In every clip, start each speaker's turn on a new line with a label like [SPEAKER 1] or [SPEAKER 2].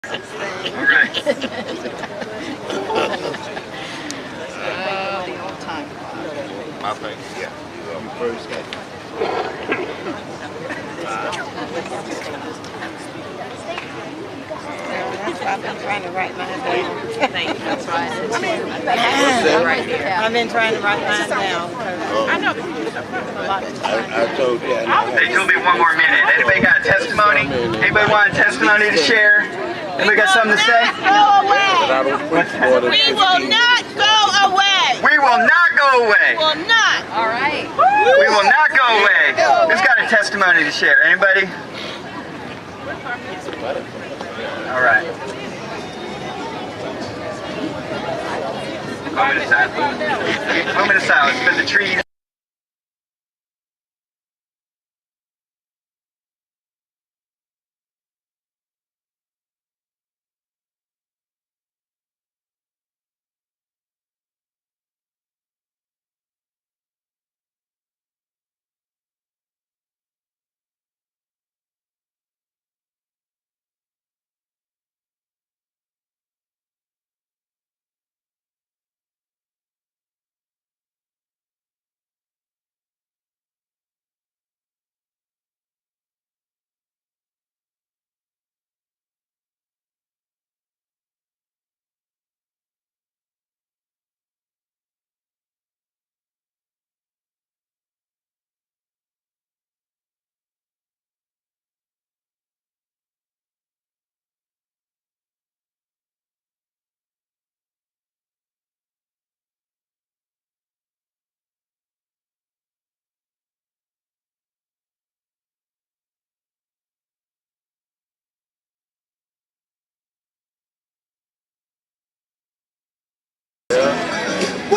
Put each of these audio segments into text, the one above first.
[SPEAKER 1] My thing, yeah. You first got
[SPEAKER 2] I've been trying to write mine down.
[SPEAKER 3] That's right.
[SPEAKER 2] I've been trying to write mine down.
[SPEAKER 3] I know.
[SPEAKER 1] I told you.
[SPEAKER 4] Hey, you'll be one more minute. Anybody got a testimony? Anybody want a testimony to share? Anybody got something to say?
[SPEAKER 3] Go away. We will not go away.
[SPEAKER 4] We will not go away.
[SPEAKER 3] Will not. All right.
[SPEAKER 4] We will not go away. Who's got a testimony to share? Anybody? All right. Moment of silence for the trees.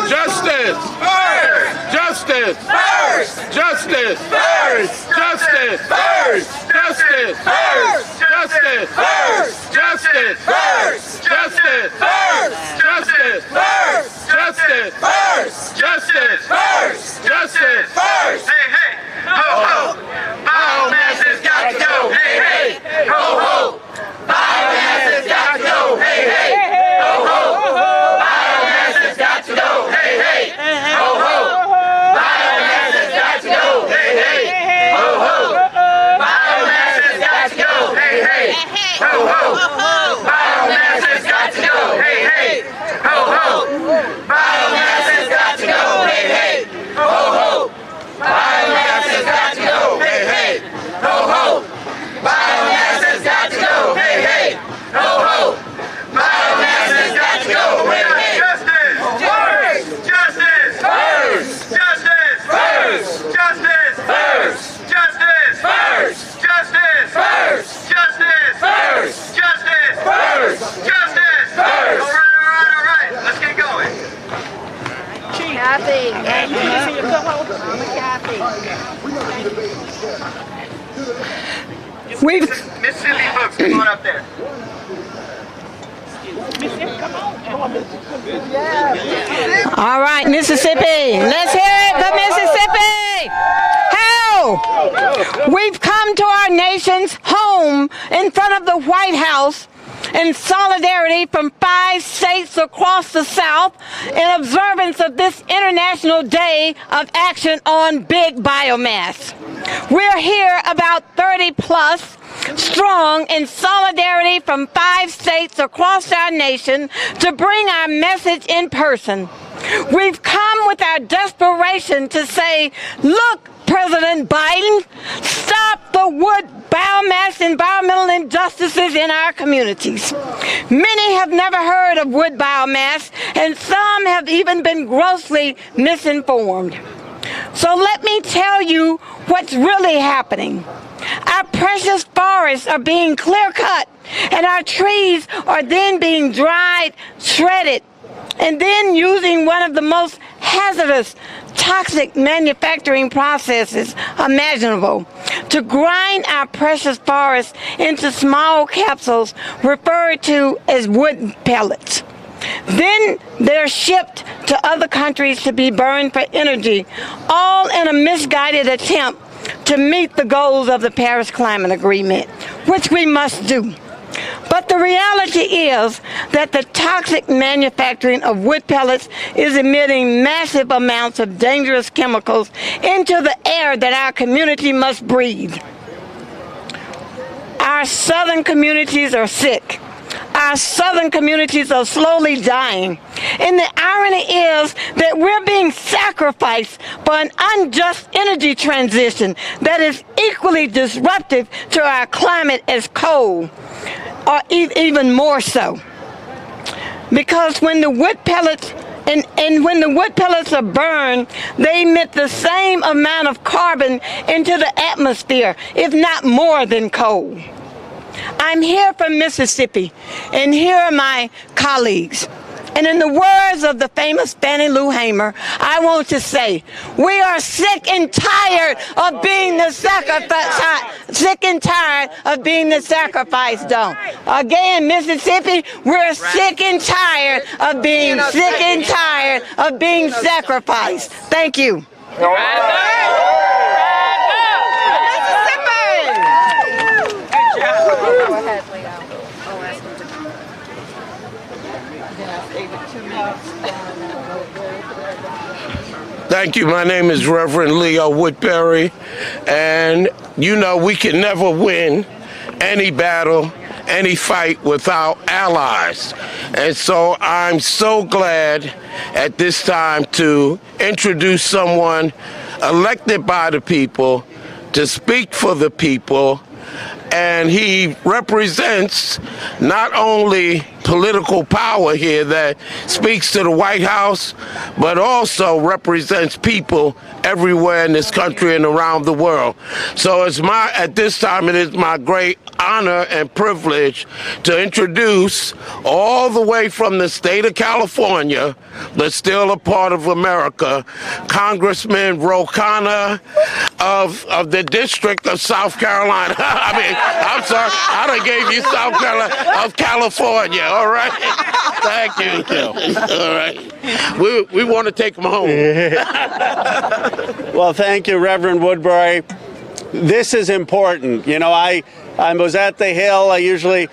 [SPEAKER 5] Justice! First! Justice! First! Justice! First! Justice! First! Justice! First! Justice! First! Justice! First! Justice! First! Justice! First! Justice! First! Justice! First! Justice! First!
[SPEAKER 4] Hey, hey! Ho, ho! Biomass has got to go! Hey, hey! Ho, ho! Biomass has got to go! Hey, hey! Ho, ho! Biomass has got to go! Hey, hey! Ho, ho! Biomass has got to go! Hey, hey! Ho, ho! Biomass has got to go! Hey, hey! Ho, ho! Biomass has got to go! Hey, hey! Ho, ho! Biomass has got to go! Hey, hey! Ho, ho! Biomass has got to go! Hey, hey! Ho, ho! Biomass has got to go! Hey, hey! Ho, ho! Biomass has got to go! Hey, hey! Justice! First! Justice! First! Justice! First! Justice! First! Justice! First! Justice! First! Justice! First! Justice! First! Justice! First! All right. Let's get going.
[SPEAKER 3] Kathy.
[SPEAKER 4] Mississippi folks, come on up there.
[SPEAKER 2] All right, Mississippi. Let's hear it for Mississippi. How? We've come to our nation's home in front of the White House in solidarity from 5 states across the South in observance of this International Day of Action on Big Biomass. We're here about 30 plus strong in solidarity from 5 states across our nation to bring our message in person. We've come with our desperation to say, look, President Biden, stop the wood biomass environmental injustices in our communities. Many have never heard of wood biomass, and some have even been grossly misinformed. So let me tell you what's really happening. Our precious forests are being clear-cut, and our trees are then being dried, shredded, and then using one of the most hazardous, toxic manufacturing processes imaginable to grind our precious forests into small capsules referred to as wood pellets. Then they're shipped to other countries to be burned for energy, all in a misguided attempt to meet the goals of the Paris Climate Agreement, which we must do. But the reality is that the toxic manufacturing of wood pellets is emitting massive amounts of dangerous chemicals into the air that our community must breathe. Our southern communities are sick. Our southern communities are slowly dying. And the irony is that we're being sacrificed for an unjust energy transition that is equally disruptive to our climate as coal, or even more so. Because when the wood pellets when the wood pellets are burned, they emit the same amount of carbon into the atmosphere, if not more than coal. I'm here from Mississippi, and here are my colleagues. And in the words of the famous Fannie Lou Hamer, I want to say, we are sick and tired of being the sacrifice dog. Again, Mississippi, we're sick and tired of being sacrificed. Thank you.
[SPEAKER 5] Thank you. My name is Reverend Leo Woodberry, and you know we can never win any battle, any fight without allies. And so I'm so glad at this time to introduce someone elected by the people to speak for the people, and he represents not only political power here that speaks to the White House, but also represents people everywhere in this country and around the world. So at this time, it is my great honor and privilege to introduce, all the way from the state of California, but still a part of America, Congressman Khanna of the District of South Carolina. I'm sorry, I done gave you South Carolina, of California. All right. Thank you. All right. We want to take them home.
[SPEAKER 6] Well, thank you, Reverend Woodberry. This is important. You know, I was at the Hill. I usually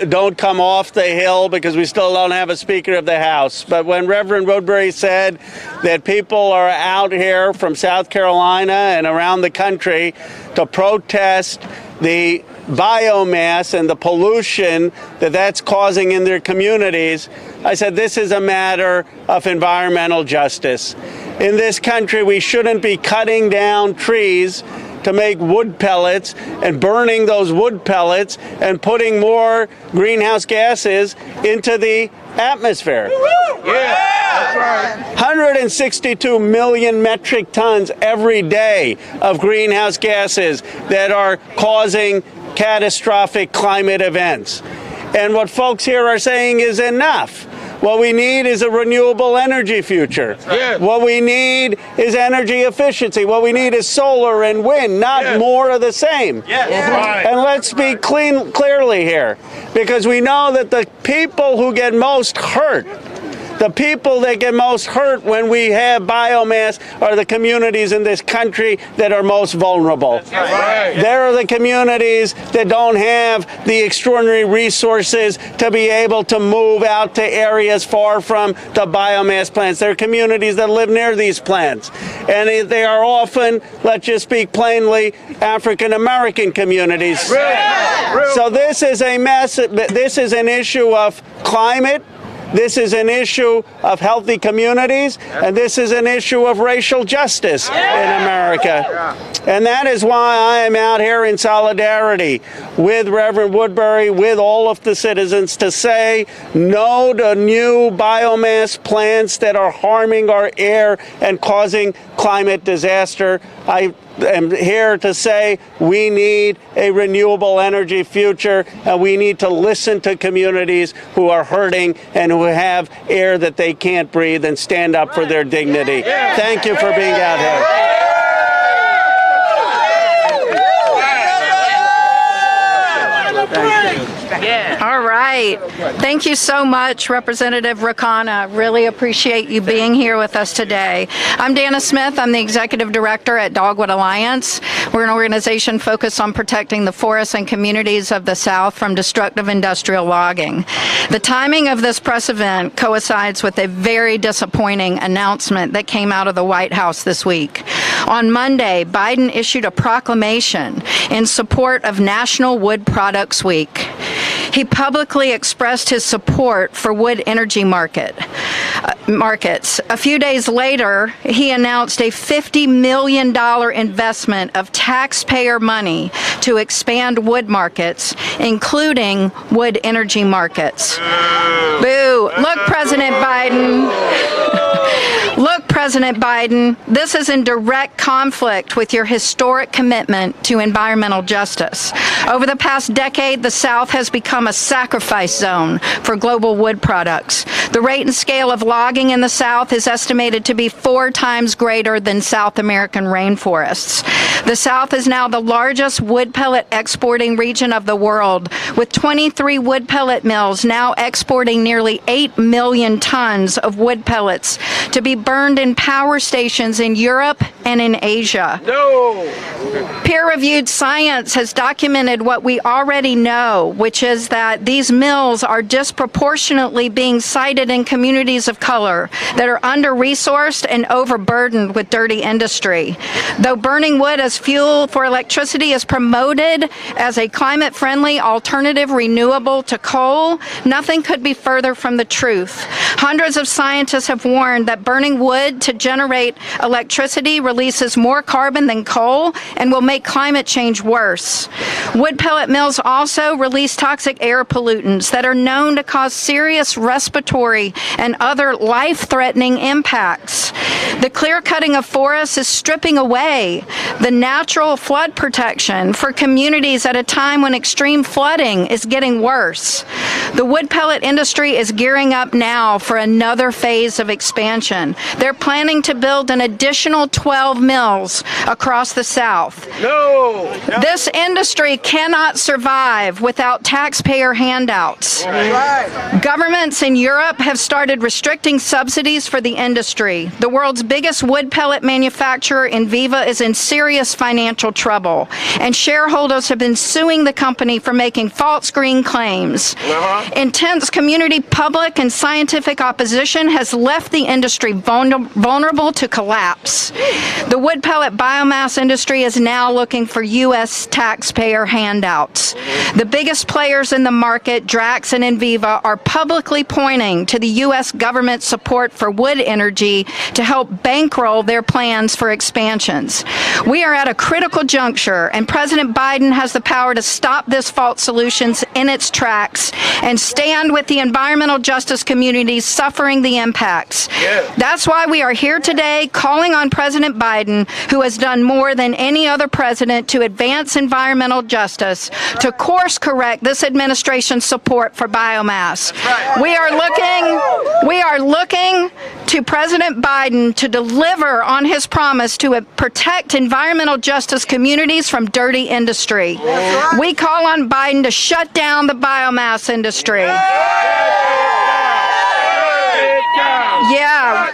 [SPEAKER 6] don't come off the Hill because we still don't have a Speaker of the House. But when Reverend Woodberry said that people are out here from South Carolina and around the country to protest the biomass and the pollution that's causing in their communities, I said this is a matter of environmental justice. In this country, we shouldn't be cutting down trees to make wood pellets and burning those wood pellets and putting more greenhouse gases into the atmosphere.
[SPEAKER 5] Yeah, that's right.
[SPEAKER 6] 162 million metric tons every day of greenhouse gases that are causing catastrophic climate events. And what folks here are saying is enough. What we need is a renewable energy future.
[SPEAKER 5] Yes.
[SPEAKER 6] What we need is energy efficiency. What we need is solar and wind, not more of the same.
[SPEAKER 5] Yes. Right.
[SPEAKER 6] And let's speak clearly here, because we know that the people who get most hurt, the people that get most hurt when we have biomass are the communities in this country that are most vulnerable.
[SPEAKER 5] Right.
[SPEAKER 6] There are the communities that don't have the extraordinary resources to be able to move out to areas far from the biomass plants. There are communities that live near these plants. And they are often, let's just speak plainly, African American communities. So this is a mess. This is an issue of climate. This is an issue of healthy communities, and this is an issue of racial justice in America. And that is why I am out here in solidarity with Reverend Woodberry, with all of the citizens, to say no to new biomass plants that are harming our air and causing climate disaster. I am here to say we need a renewable energy future, and we need to listen to communities who are hurting and who have air that they can't breathe, and stand up for their dignity. Thank you for being out here. Thank you.
[SPEAKER 7] All right. Thank you so much, Representative Khanna. Really appreciate you being here with us today. I'm Danna Smith. I'm the Executive Director at Dogwood Alliance. We're an organization focused on protecting the forests and communities of the South from destructive industrial logging. The timing of this press event coincides with a very disappointing announcement that came out of the White House this week. On Monday, Biden issued a proclamation in support of National Wood Products Week. He publicly expressed his support for wood energy markets. A few days later, he announced a $50 million investment of taxpayer money to expand wood markets, including wood energy markets. Boo! Look, President Biden. Look, President Biden, this is in direct conflict with your historic commitment to environmental justice. Over the past decade, the South has become a sacrifice zone for global wood products. The rate and scale of logging in the South is estimated to be 4 times greater than South American rainforests. The South is now the largest wood pellet exporting region of the world, with 23 wood pellet mills now exporting nearly 8 million tons of wood pellets to be burned in power stations in Europe and in Asia. Peer-reviewed science has documented what we already know, which is that these mills are disproportionately being sited in communities of color that are under-resourced and overburdened with dirty industry. Though burning wood as fuel for electricity is promoted as a climate-friendly alternative renewable to coal, nothing could be further from the truth. Hundreds of scientists have warned that burning wood to generate electricity releases more carbon than coal and will make climate change worse. Wood pellet mills also release toxic air pollutants that are known to cause serious respiratory and other life-threatening impacts. The clear-cutting of forests is stripping away the natural flood protection for communities at a time when extreme flooding is getting worse. The wood pellet industry is gearing up now for another phase of expansion. They're planning to build an additional 12 mills across the South. This industry cannot survive without taxpayer handouts. Governments in Europe have started restricting subsidies for the industry. The world's biggest wood pellet manufacturer, Enviva, is in serious financial trouble, and shareholders have been suing the company for making false green claims. Intense community, public, and scientific opposition has left the industry vulnerable to collapse. The wood pellet biomass industry is now looking for U.S. taxpayer handouts. The biggest players in the market, Drax and Enviva, are publicly pointing to the U.S. government support for wood energy to help bankroll their plans for expansions. We are at a critical juncture, and President Biden has the power to stop this false solutions in its tracks and stand with the environmental justice communities suffering the impacts. That's why we are here today calling on President Biden, who has done more than any other president to advance environmental justice, to course correct this administration's support for biomass. We are looking to President Biden to deliver on his promise to protect environmental justice communities from dirty industry. We call on Biden to shut down the biomass industry. Yeah.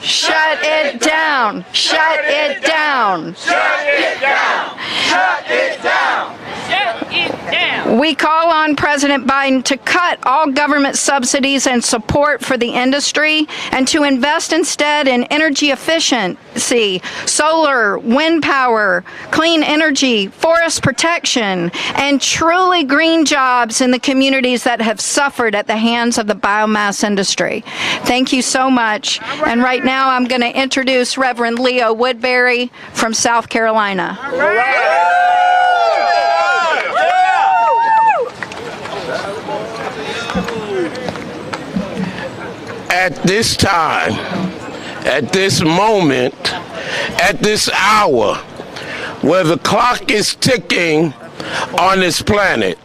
[SPEAKER 7] Shut it down. Shut it down.
[SPEAKER 4] Shut it down. Shut it down. Shut it down.
[SPEAKER 7] We call on President Biden to cut all government subsidies and support for the industry and to invest instead in energy efficiency, solar, wind power, clean energy, forest protection, and truly green jobs in the communities that have suffered at the hands of the biomass industry. Thank you so much. And right now I'm going to introduce Reverend Leo Woodberry from South Carolina.
[SPEAKER 5] At this time, at this moment, at this hour, where the clock is ticking on this planet,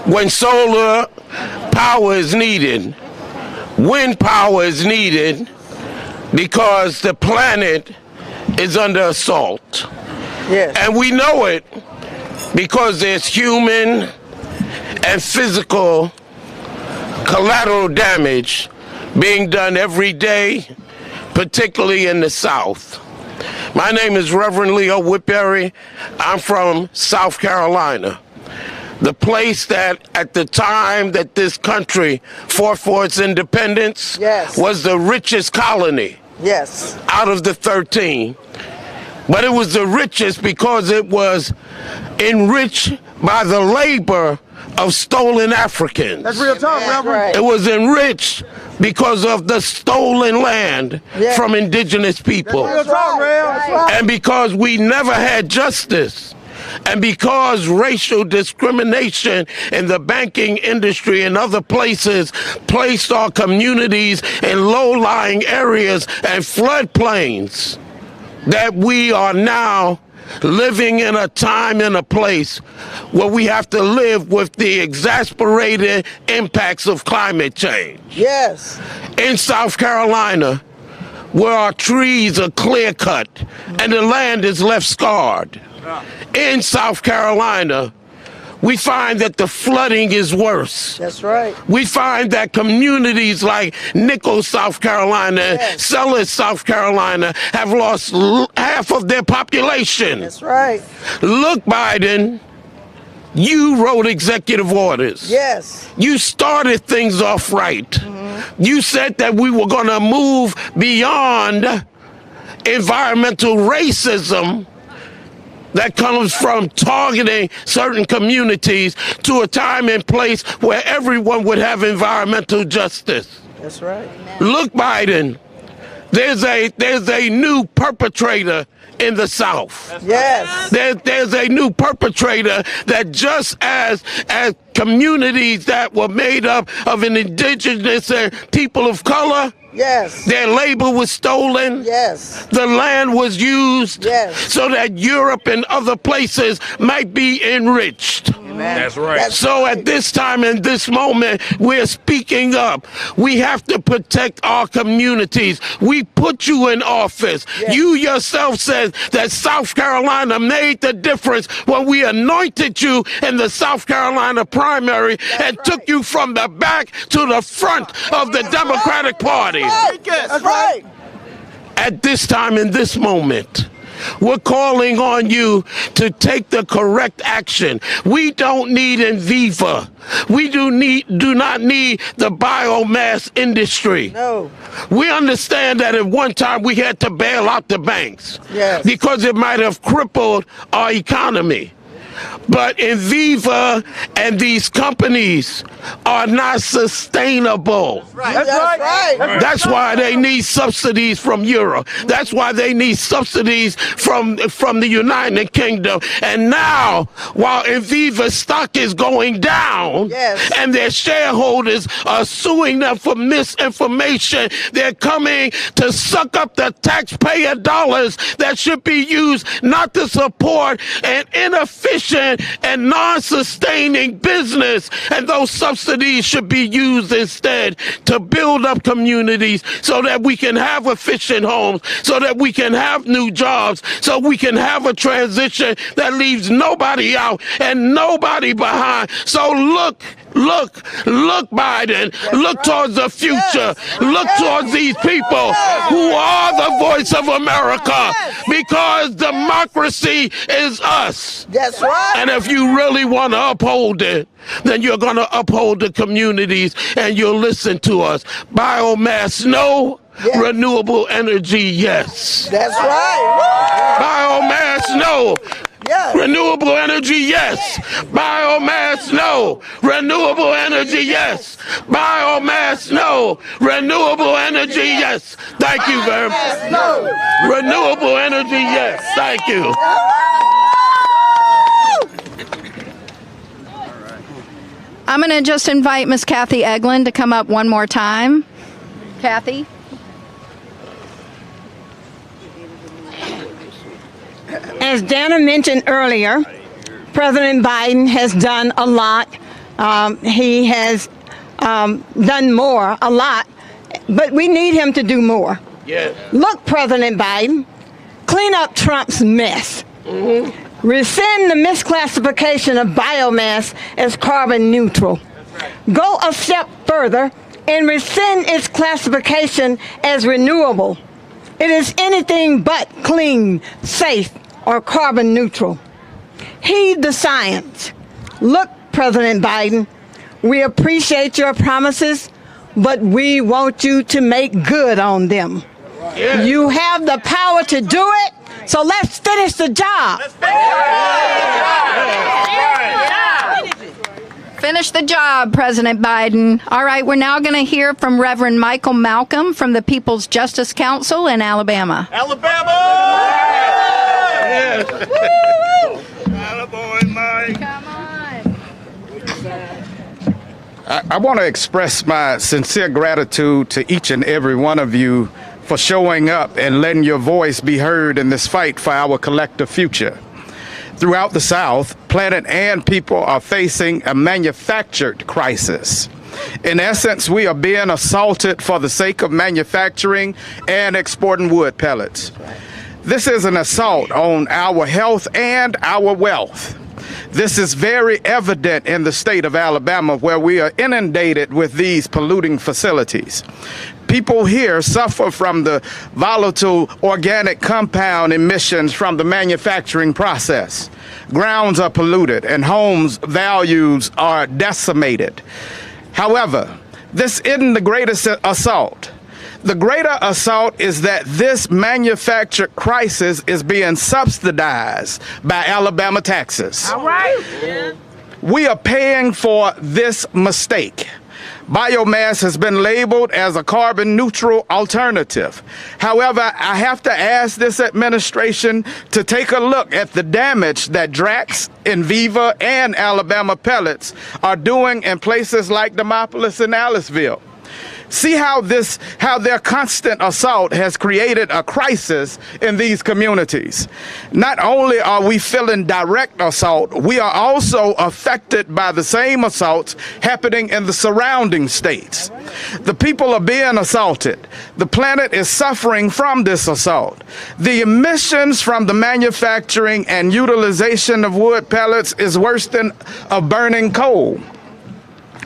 [SPEAKER 5] when solar power is needed, wind power is needed, because the planet is under assault. Yes. And we know it because there's human and physical collateral damage being done every day, particularly in the South. My name is Reverend Leo Woodberry. I'm from South Carolina, the place that at the time that this country fought for its independence was the richest colony out of the 13. But it was the richest because it was enriched by the labor of stolen Africans.
[SPEAKER 3] That's real talk, Reverend.
[SPEAKER 5] It was enriched because of the stolen land from indigenous people.
[SPEAKER 3] That's real talk, Rev.
[SPEAKER 5] And because we never had justice, and because racial discrimination in the banking industry and other places placed our communities in low-lying areas and floodplains, that we are now living in a time and a place where we have to live with the exasperated impacts of climate change.
[SPEAKER 8] Yes.
[SPEAKER 5] In South Carolina, where our trees are clear-cut and the land is left scarred. In South Carolina, we find that the flooding is worse.
[SPEAKER 8] That's right.
[SPEAKER 5] We find that communities like Nichols, South Carolina, Sellers, South Carolina, have lost half of their population.
[SPEAKER 8] That's right.
[SPEAKER 5] Look, Biden, you wrote executive orders.
[SPEAKER 8] Yes.
[SPEAKER 5] You started things off right. You said that we were going to move beyond environmental racism that comes from targeting certain communities to a time and place where everyone would have environmental justice.
[SPEAKER 8] That's right.
[SPEAKER 5] Look, Biden, there's a new perpetrator in the South.
[SPEAKER 8] Yes.
[SPEAKER 5] There's a new perpetrator that just as communities that were made up of an indigenous and people of color, their labor was stolen. The land was used so that Europe and other places might be enriched.
[SPEAKER 1] That's right.
[SPEAKER 5] So at this time and this moment, we're speaking up. We have to protect our communities. We put you in office. You yourself said that South Carolina made the difference when we anointed you in the South Carolina primary and took you from the back to the front of the Democratic Party.
[SPEAKER 8] That's right.
[SPEAKER 5] At this time in this moment, we're calling on you to take the correct action. We don't need Enviva. We do not need the biomass industry.
[SPEAKER 8] No.
[SPEAKER 5] We understand that at one time we had to bail out the banks because it might have crippled our economy. But Enviva and these companies are not sustainable.
[SPEAKER 8] That's right.
[SPEAKER 5] That's why they need subsidies from Europe. That's why they need subsidies from the United Kingdom. And now, while Enviva's stock is going down and their shareholders are suing them for misinformation, they're coming to suck up the taxpayer dollars that should be used not to support an inefficient and non-sustaining business, and those subsidies should be used instead to build up communities so that we can have efficient homes, so that we can have new jobs, so we can have a transition that leaves nobody out and nobody behind. So look, Biden, look towards the future. Look towards these people who are the voice of America, because democracy is us.
[SPEAKER 8] That's right.
[SPEAKER 5] And if you really want to uphold it, then you're going to uphold the communities and you'll listen to us. Biomass, no. Renewable energy, yes.
[SPEAKER 8] That's right.
[SPEAKER 5] Biomass, no. Renewable energy, yes. Biomass, no. Renewable energy, yes. Biomass, no. Renewable energy, yes. Thank you very much.
[SPEAKER 8] No.
[SPEAKER 5] Renewable energy, yes. Thank you.
[SPEAKER 7] I'm going to just invite Miss Kathy Egland to come up one more time. Kathy?
[SPEAKER 2] As Danna mentioned earlier, President Biden has done a lot. He has done more, a lot, but we need him to do more.
[SPEAKER 5] Yeah.
[SPEAKER 2] Look, President Biden, clean up Trump's mess. Rescind the misclassification of biomass as carbon neutral. Go a step further and rescind its classification as renewable. It is anything but clean, safe, or carbon neutral. Heed the science. Look, President Biden, we appreciate your promises, but we want you to make good on them. Yeah. You have the power to do it, so let's finish the job.
[SPEAKER 7] Finish the job, President Biden. All right, we're now going to hear from Reverend Michael Malcolm from the People's Justice Council in Alabama.
[SPEAKER 3] Alabama!
[SPEAKER 5] Yes.
[SPEAKER 3] Attaboy, Mike.
[SPEAKER 7] Come on.
[SPEAKER 9] I want to express my sincere gratitude to each and every one of you for showing up and letting your voice be heard in this fight for our collective future. Throughout the South, planet and people are facing a manufactured crisis. In essence, we are being assaulted for the sake of manufacturing and exporting wood pellets. This is an assault on our health and our wealth. This is very evident in the state of Alabama, where we are inundated with these polluting facilities. People here suffer from the volatile organic compound emissions from the manufacturing process. Grounds are polluted and homes' values are decimated. However, this isn't the greatest assault. The greater assault is that this manufactured crisis is being subsidized by Alabama taxes.
[SPEAKER 3] All right.
[SPEAKER 9] We are paying for this mistake. Biomass has been labeled as a carbon neutral alternative. However, I have to ask this administration to take a look at the damage that Drax, Enviva, and Alabama Pellets are doing in places like Demopolis and Aliceville. See how their constant assault has created a crisis in these communities. Not only are we feeling direct assault, we are also affected by the same assaults happening in the surrounding states. The people are being assaulted. The planet is suffering from this assault. The emissions from the manufacturing and utilization of wood pellets is worse than a burning coal.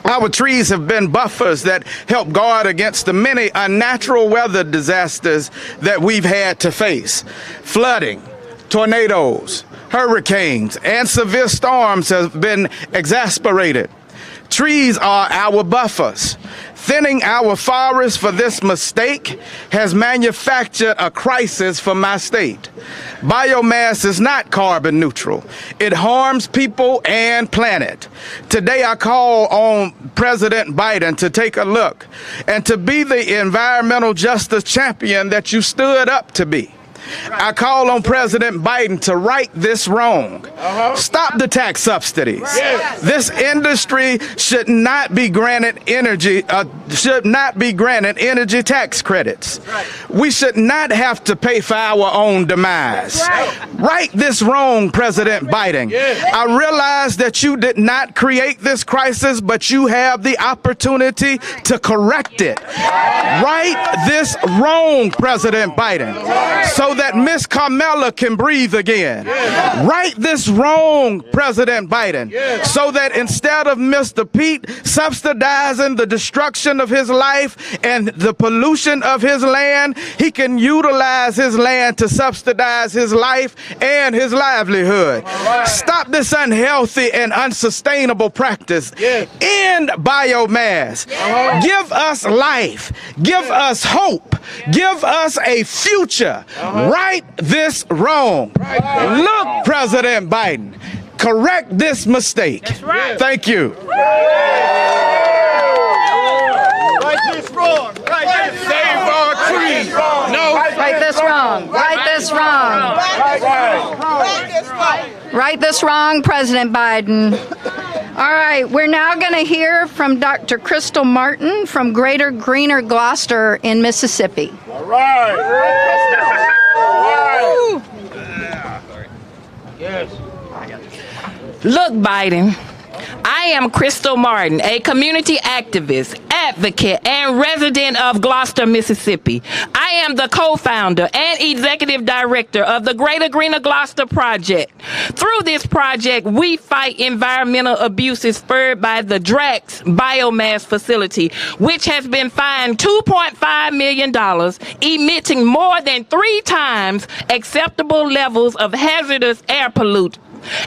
[SPEAKER 9] Our trees have been buffers that help guard against the many unnatural weather disasters that we've had to face. Flooding, tornadoes, hurricanes, and severe storms have been exacerbated. Trees are our buffers. Thinning our forests for this mistake has manufactured a crisis for my state. Biomass is not carbon neutral. It harms people and planet. Today I call on President Biden to take a look and to be the environmental justice champion that you stood up to be. I call on President Biden to right this wrong. Stop the tax subsidies. This industry should not be granted energy tax credits. We should not have to pay for our own demise. Right this wrong, President Biden. I realize that you did not create this crisis, but you have the opportunity to correct it. Right this wrong, President Biden, so that Miss Carmela can breathe again. Right this wrong, President Biden, so that instead of Mr. Pete subsidizing the destruction of his life and the pollution of his land, he can utilize his land to subsidize his life and his livelihood. Stop this unhealthy and unsustainable practice. End biomass. Give us life. Give us hope. Give us a future. Right this wrong. Look, President Biden, correct this mistake. Thank you.
[SPEAKER 3] Right this wrong. Right this
[SPEAKER 5] Save our trees. No.
[SPEAKER 7] Right this wrong. Right this wrong. Right this wrong, President Biden. All right, we're now going to hear from Dr. Krystal Martin from Greater Greener Gloster in Mississippi.
[SPEAKER 3] All right.
[SPEAKER 10] Look, Biden, I am Krystal Martin, a community activist, advocate and resident of Gloster, Mississippi. I am the co-founder and executive director of the Greater Greener Gloster Project. Through this project, we fight environmental abuses spurred by the Drax Biomass facility, which has been fined $2.5 million, emitting more than 3 times acceptable levels of hazardous air pollutant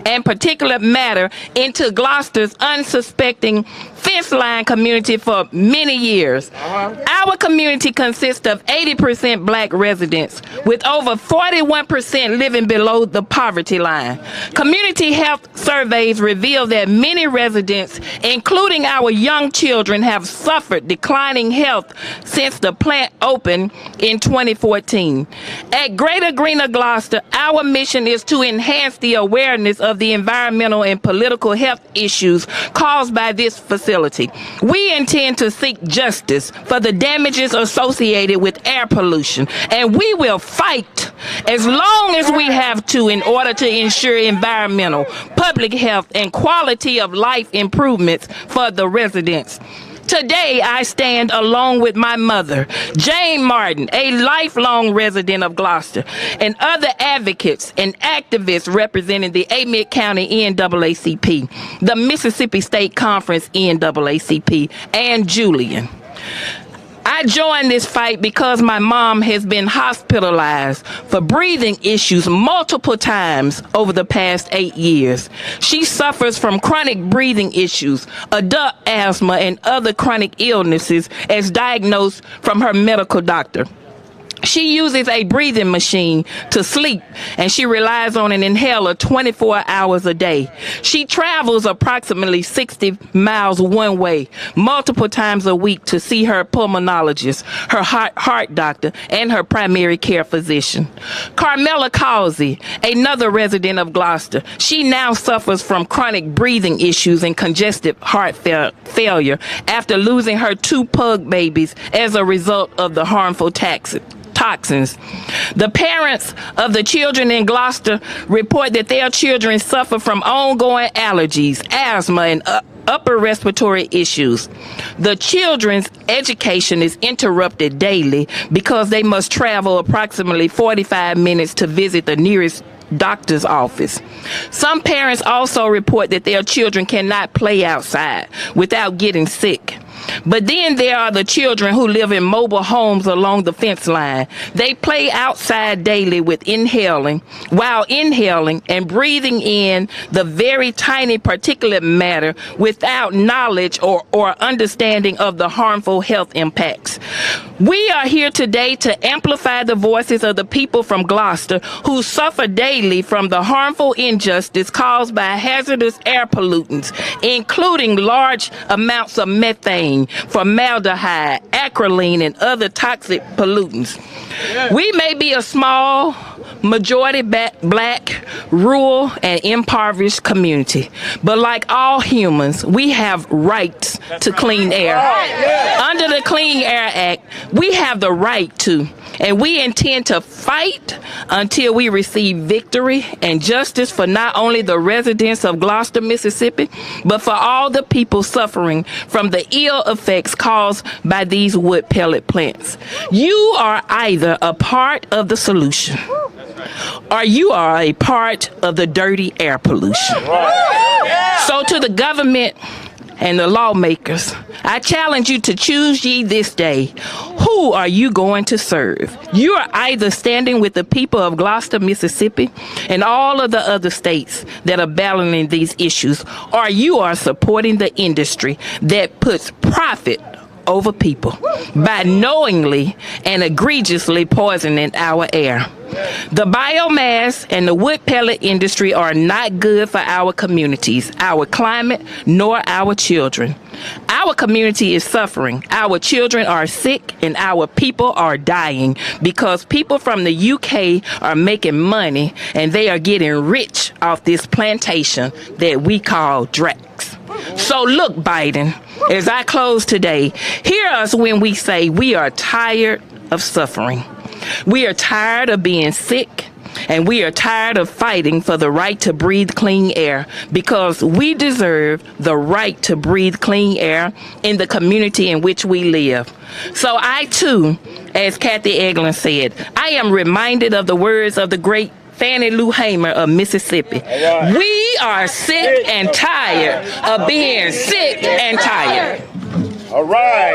[SPEAKER 10] and particulate matter into Gloster's unsuspecting fence line community for many years. Our community consists of 80% black residents, with over 41% living below the poverty line. Community health surveys reveal that many residents, including our young children, have suffered declining health since the plant opened in 2014. At Greater Greener Gloster, our mission is to enhance the awareness of the environmental and political health issues caused by this facility. We intend to seek justice for the damages associated with air pollution, and we will fight as long as we have to in order to ensure environmental, public health, and quality of life improvements for the residents. Today, I stand along with my mother, Jane Martin, a lifelong resident of Gloster, and other advocates and activists representing the Amite County NAACP, the Mississippi State Conference NAACP, and Julian. I joined this fight because my mom has been hospitalized for breathing issues multiple times over the past 8 years. She suffers from chronic breathing issues, adult asthma, and other chronic illnesses as diagnosed from her medical doctor. She uses a breathing machine to sleep, and she relies on an inhaler 24 hours a day. She travels approximately 60 miles one way, multiple times a week to see her pulmonologist, her heart doctor, and her primary care physician. Carmela Causey, another resident of Gloster, she now suffers from chronic breathing issues and congestive heart failure after losing her 2 pug babies as a result of the harmful toxins. The parents of the children in Gloster report that their children suffer from ongoing allergies, asthma, and upper respiratory issues. The children's education is interrupted daily because they must travel approximately 45 minutes to visit the nearest doctor's office. Some parents also report that their children cannot play outside without getting sick. But then there are the children who live in mobile homes along the fence line. They play outside daily while inhaling and breathing in the very tiny particulate matter without knowledge or understanding of the harmful health impacts. We are here today to amplify the voices of the people from Gloster who suffer daily from the harmful injustice caused by hazardous air pollutants, including large amounts of methane, formaldehyde, acrolein, and other toxic pollutants. We may be a small, majority black, rural, and impoverished community, but like all humans, we have rights to clean air. Under the Clean Air Act, we have the right to, and we intend to fight until we receive victory and justice for not only the residents of Gloster, Mississippi, but for all the people suffering from the ill effects caused by these wood pellet plants. You are either a part of the solution or you are a part of the dirty air pollution. So to the government and the lawmakers, I challenge you to choose ye this day. Who are you going to serve? You are either standing with the people of Gloster, Mississippi, and all of the other states that are battling these issues, or you are supporting the industry that puts profit over people by knowingly and egregiously poisoning our air. The biomass and the wood pellet industry are not good for our communities, our climate, nor our children. Our community is suffering, our children are sick, and our people are dying because people from the UK are making money and they are getting rich off this plantation that we call Drax. So look, Biden, as I close today, hear us when we say we are tired of suffering. We are tired of being sick And we are tired of fighting for the right to breathe clean air, because we deserve the right to breathe clean air in the community in which we live. So I too, as Kathy Egland said, I am reminded of the words of the great Fannie Lou Hamer of Mississippi. We are sick and tired of being sick and tired.
[SPEAKER 5] All right.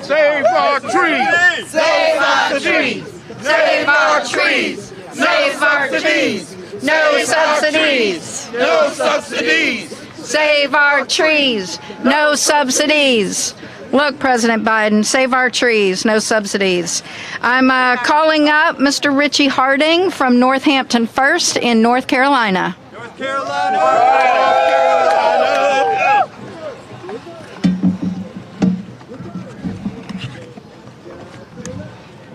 [SPEAKER 5] Save our trees.
[SPEAKER 4] Save our trees. Save our trees. Save our trees.
[SPEAKER 7] No subsidies.
[SPEAKER 5] No subsidies.
[SPEAKER 7] Save our trees. No subsidies. Look, President Biden, save our trees, no subsidies. I'm calling up Mr. Ritchie Harding from Northampton First in North Carolina.
[SPEAKER 4] North Carolina.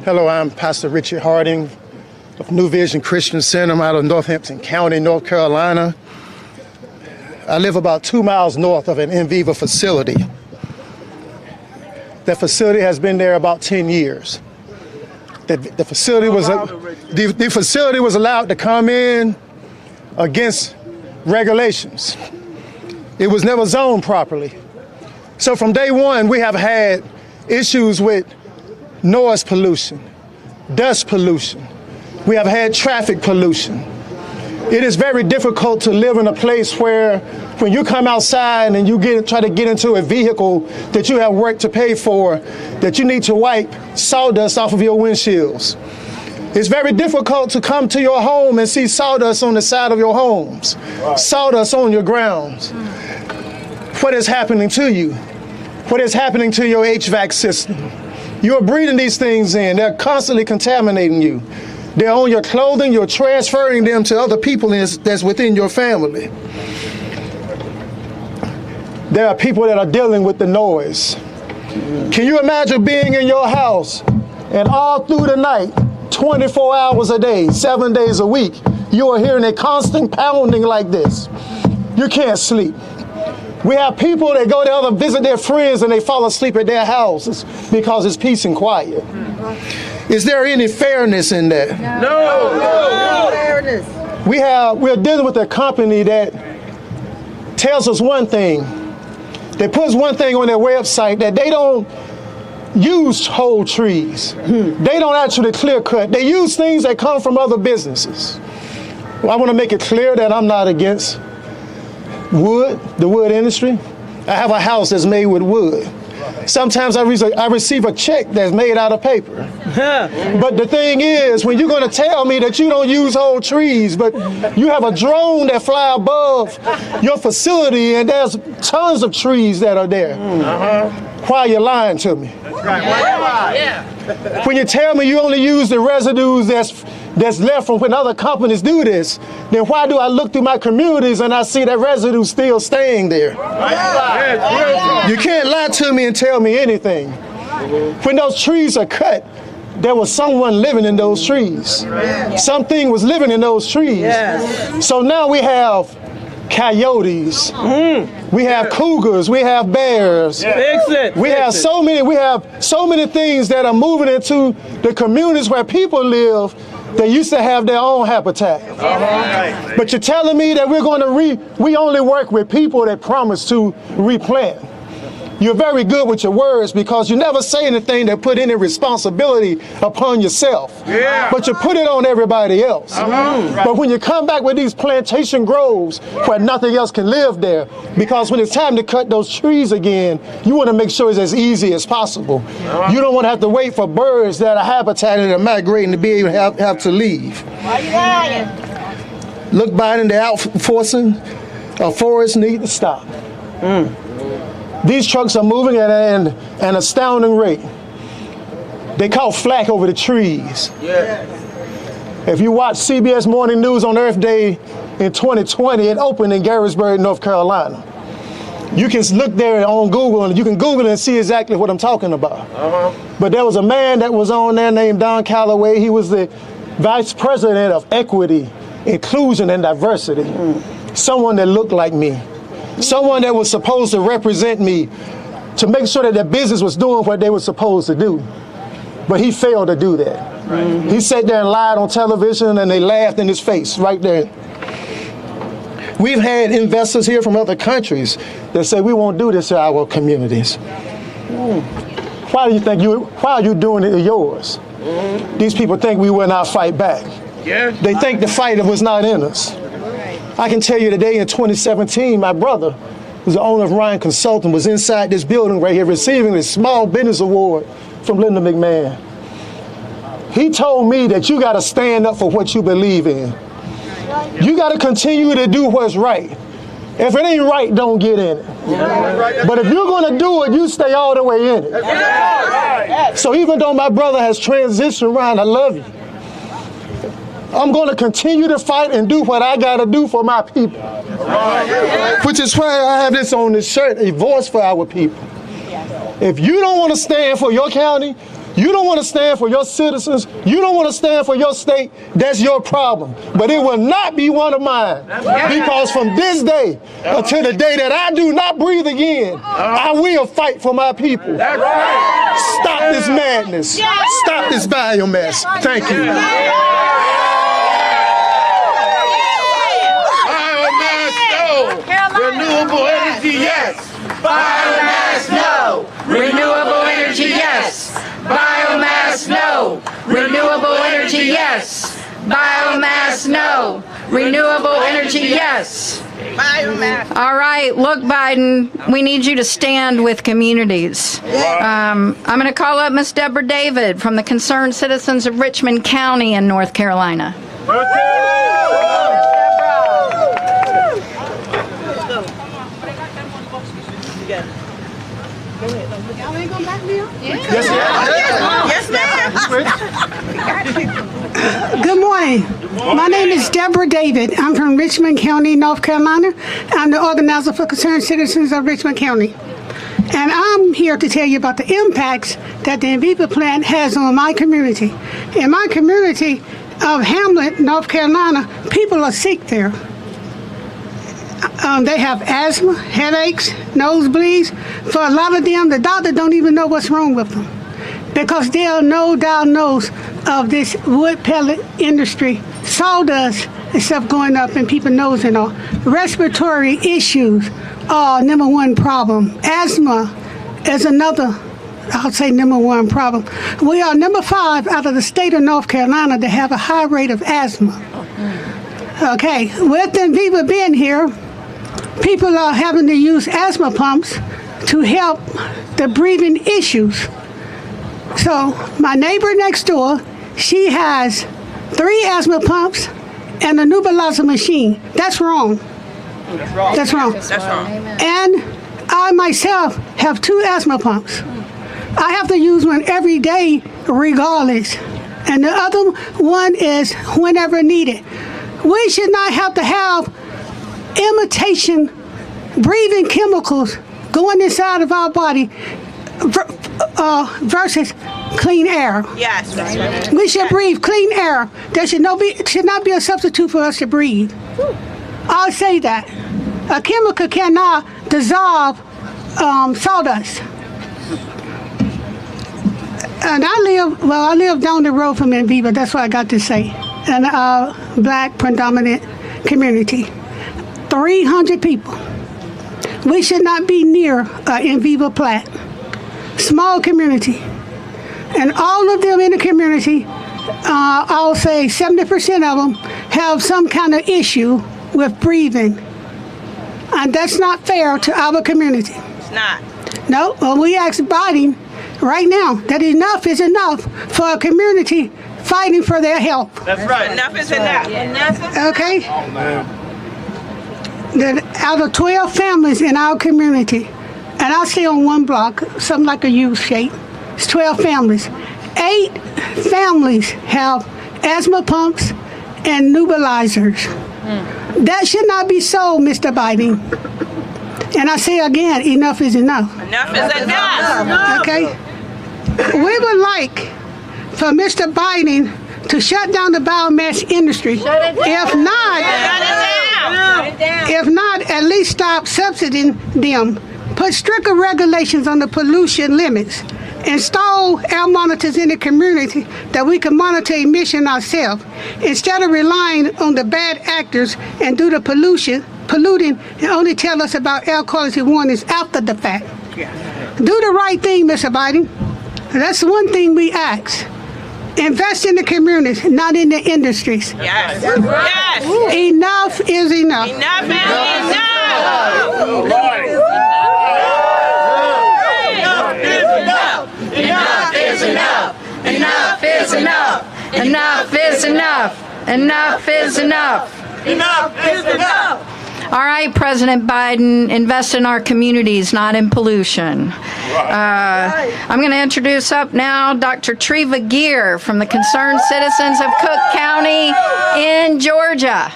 [SPEAKER 11] Hello, I'm Pastor Ritchie Harding of New Vision Christian Center. I'm out of Northampton County, North Carolina. I live about 2 miles north of an in vivo facility. That facility has been there about 10 years. The facility was allowed to come in against regulations. It was never zoned properly. So from day one, we have had issues with noise pollution, dust pollution. We have had traffic pollution. It is very difficult to live in a place where when you come outside and you try to get into a vehicle that you have work to pay for, that you need to wipe sawdust off of your windshields. It's very difficult to come to your home and see sawdust on the side of your homes, sawdust on your grounds. What is happening to you? What is happening to your HVAC system? You're breathing these things in. They're constantly contaminating you. They're on your clothing. You're transferring them to other people that's within your family. There are people that are dealing with the noise. Can you imagine being in your house and all through the night, 24 hours a day, 7 days a week, you are hearing a constant pounding like this? You can't sleep. We have people that go there to visit their friends and they fall asleep at their houses because it's peace and quiet. Is there any fairness in that?
[SPEAKER 8] No fairness.
[SPEAKER 11] We're dealing with a company that tells us one thing. They put one thing on their website, that they don't use whole trees. They don't actually clear cut. They use things that come from other businesses. Well, I want to make it clear that I'm not against wood, the wood industry. I have a house that's made with wood. Sometimes I receive a check that's made out of paper. But the thing is, when you're going to tell me that you don't use whole trees, but you have a drone that fly above your facility and there's tons of trees that are there, why are you lying to me? When you tell me you only use the residues that's left from when other companies do this, then why do I look through my communities and I see that residue still staying there? You can't lie to me and tell me anything. When those trees are cut, there was someone living in those trees. Something was living in those trees. So now we have coyotes, we have cougars, we have bears. We have so many things that are moving into the communities where people live. They used to have their own habitat. But you're telling me that we only work with people that promise to replant. You're very good with your words because you never say anything that put any responsibility upon yourself. But you put it on everybody else. But when you come back with these plantation groves where nothing else can live there, because when it's time to cut those trees again, you want to make sure it's as easy as possible. You don't want to have to wait for birds that are habitated and migrating to be able to have to leave. Look, Biden, they're outforcing a forest need to stop. These trucks are moving at an astounding rate. They caught flack over the trees. If you watch CBS Morning News on Earth Day in 2020, it opened in Garrisburg, North Carolina. You can look there on Google and you can Google it and see exactly what I'm talking about. But there was a man that was on there named Don Calloway. He was the vice president of equity, inclusion, and diversity. Someone that looked like me. Someone that was supposed to represent me to make sure that their business was doing what they were supposed to do. But he failed to do that. He sat there and lied on television, and they laughed in his face right there. We've had investors here from other countries that say we won't do this to our communities. Why do you think why are you doing it to yours? These people think we will not fight back. They think the fight was not in us. I can tell you today in 2017, my brother, who's the owner of Ryan Consulting, was inside this building right here receiving a small business award from Linda McMahon. He told me that you got to stand up for what you believe in. You got to continue to do what's right. If it ain't right, don't get in it. But if you're going to do it, you stay all the way in it. So even though my brother has transitioned around, I love you. I'm going to continue to fight and do what I got to do for my people. Which is why I have this on this shirt, a voice for our people. If you don't want to stand for your county, you don't want to stand for your citizens, you don't want to stand for your state, that's your problem. But it will not be one of mine. Because from this day until the day that I do not breathe again, I will fight for my people. Stop this madness. Stop this biomass. Thank you.
[SPEAKER 4] Renewable energy, yes. Biomass, no. Renewable energy, yes. Biomass, no. Renewable energy, yes. Biomass, no. Renewable energy, yes. Biomass.
[SPEAKER 7] All right, look, Biden, we need you to stand with communities. I'm going to call up Miss Debra David from the Concerned Citizens of Richmond County in North Carolina.
[SPEAKER 12] Yes, ma'am. Good morning. My name is Debra David. I'm from Richmond County, North Carolina. I'm the organizer for Concerned Citizens of Richmond County. And I'm here to tell you about the impacts that the Enviva plant has on my community. In my community of Hamlet, North Carolina, people are sick there. They have asthma, headaches, nosebleeds. For a lot of them, the doctor don't even know what's wrong with them because they are no diagnosed of this wood pellet industry, sawdust and stuff going up in people's nose and all. Respiratory issues are number one problem. Asthma is another, I'll say, number one problem. We are number 5 out of the state of North Carolina to have a high rate of asthma. Okay, with Enviva being here, people are having to use asthma pumps to help the breathing issues. So my neighbor next door, she has 3 asthma pumps and a nebulizer machine. That's wrong. That's wrong. And I myself have 2 asthma pumps. I have to use one every day regardless. And the other one is whenever needed. We should not have to have imitation breathing chemicals going inside of our body versus clean air. Yes, that's right. We should breathe clean air. There should not be a substitute for us to breathe. I'll say that. A chemical cannot dissolve sawdust. And I live down the road from Enviva, that's what I got to say. In a black predominant community. 300 people. We should not be near Enviva plant. Small community. And all of them in the community, I'll say 70% of them have some kind of issue with breathing. And that's not fair to our community. It's not.
[SPEAKER 13] No, well, we ask Biden right now that enough is enough for a community fighting for their health.
[SPEAKER 12] That's right. Enough is enough.
[SPEAKER 13] Okay? That out of 12 families in our community, and I stay on one block, something like a U shape, it's 12 families. 8 families have asthma pumps and nebulizers. That should not be so, Mr. Biden. And I say again, enough is enough.
[SPEAKER 12] Enough is enough.
[SPEAKER 13] Okay? We would like for Mr. Biden to shut down the biomass industry. If not, at least stop subsidizing them. Put stricter regulations on the pollution limits. Install air monitors in the community that we can monitor emission ourselves instead of relying on the bad actors and do the polluting and only tell us about air quality warnings after the fact. Do the right thing, Mr. Biden. That's one thing we ask. Invest in the communities, not in the industries.
[SPEAKER 3] Yes. Yes.
[SPEAKER 13] Enough is enough.
[SPEAKER 3] Enough is enough.
[SPEAKER 7] Enough is enough. Enough is enough. Enough is enough. Enough is enough.
[SPEAKER 3] Enough is enough.
[SPEAKER 7] All right, President Biden, invest in our communities, not in pollution. I'm going to introduce up now Dr. Treva Gear from the Concerned Citizens of Cook County in Georgia.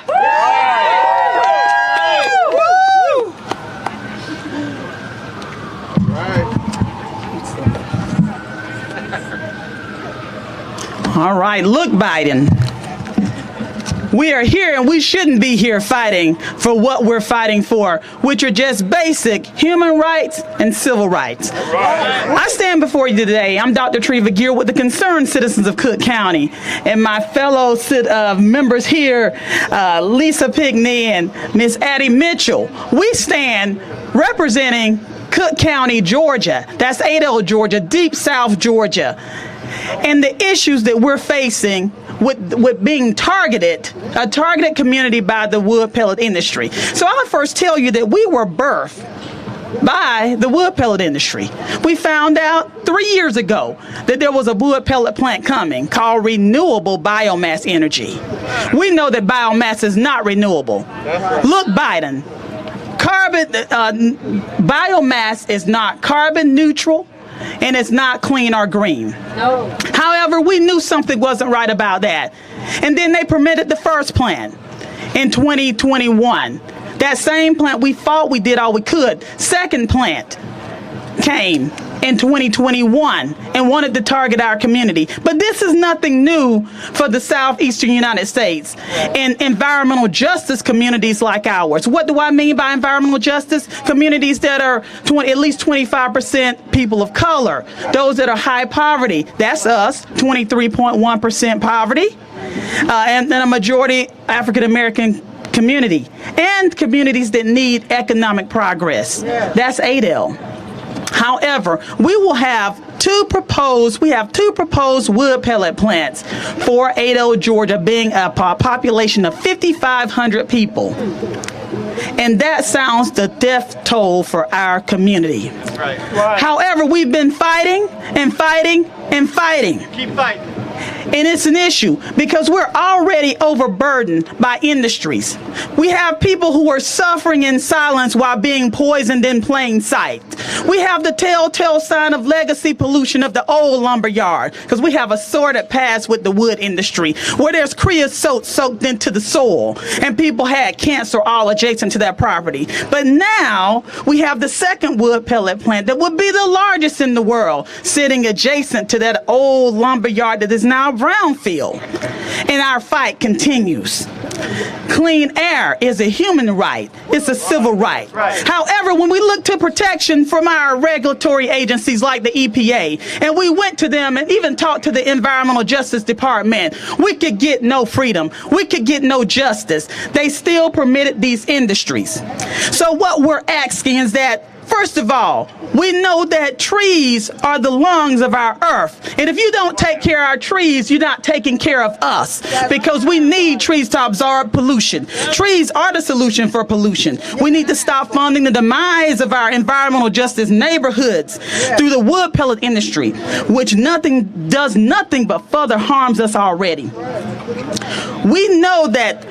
[SPEAKER 14] All right, look, Biden. We are here and we shouldn't be here fighting for what we're fighting for, which are just basic human rights and civil rights. I stand before you today. I'm Dr. Treva Gear with the Concerned Citizens of Cook County. And my fellow members here, Lisa Pigney and Miss Addie Mitchell, we stand representing Cook County, Georgia. That's Adel, Georgia, Deep South, Georgia. And the issues that we're facing with being a targeted community by the wood pellet industry. So I'll first tell you that we were birthed by the wood pellet industry. We found out 3 years ago that there was a wood pellet plant coming called renewable biomass energy. We know that biomass is not renewable. Look, Biden, biomass is not carbon neutral, and it's not clean or green. No. However, we knew something wasn't right about that. And then they permitted the first plant in 2021. That same plant, we thought we did all we could. Second plant came in 2021 and wanted to target our community. But this is nothing new for the southeastern United States and environmental justice communities like ours. What do I mean by environmental justice? Communities that are at least 25% people of color. Those that are high poverty, that's us, 23.1% poverty, and then a majority African American community, and communities that need economic progress. That's ADEL. However, we have two proposed wood pellet plants for Adel, Georgia, being a population of 5,500 people. And that sounds the death toll for our community. Right. However, we've been fighting and fighting and fighting.
[SPEAKER 6] Keep fighting.
[SPEAKER 14] And it's an issue because we're already overburdened by industries. We have people who are suffering in silence while being poisoned in plain sight. We have the telltale sign of legacy pollution of the old lumber yard because we have a sordid past with the wood industry where there's creosote soaked into the soil and people had cancer all adjacent to that property. But now we have the second wood pellet plant that would be the largest in the world sitting adjacent to that old lumber yard that is now brownfield. And our fight continues. Clean air is a human right. It's a civil right. However, when we look to protection from our regulatory agencies like the EPA, and we went to them and even talked to the Environmental Justice Department, we could get no freedom. We could get no justice. They still permitted these industries. So what we're asking is that, first of all, we know that trees are the lungs of our earth. And if you don't take care of our trees, you're not taking care of us because we need trees to absorb pollution. Trees are the solution for pollution. We need to stop funding the demise of our environmental justice neighborhoods through the wood pellet industry, which does nothing but further harms us already. We know that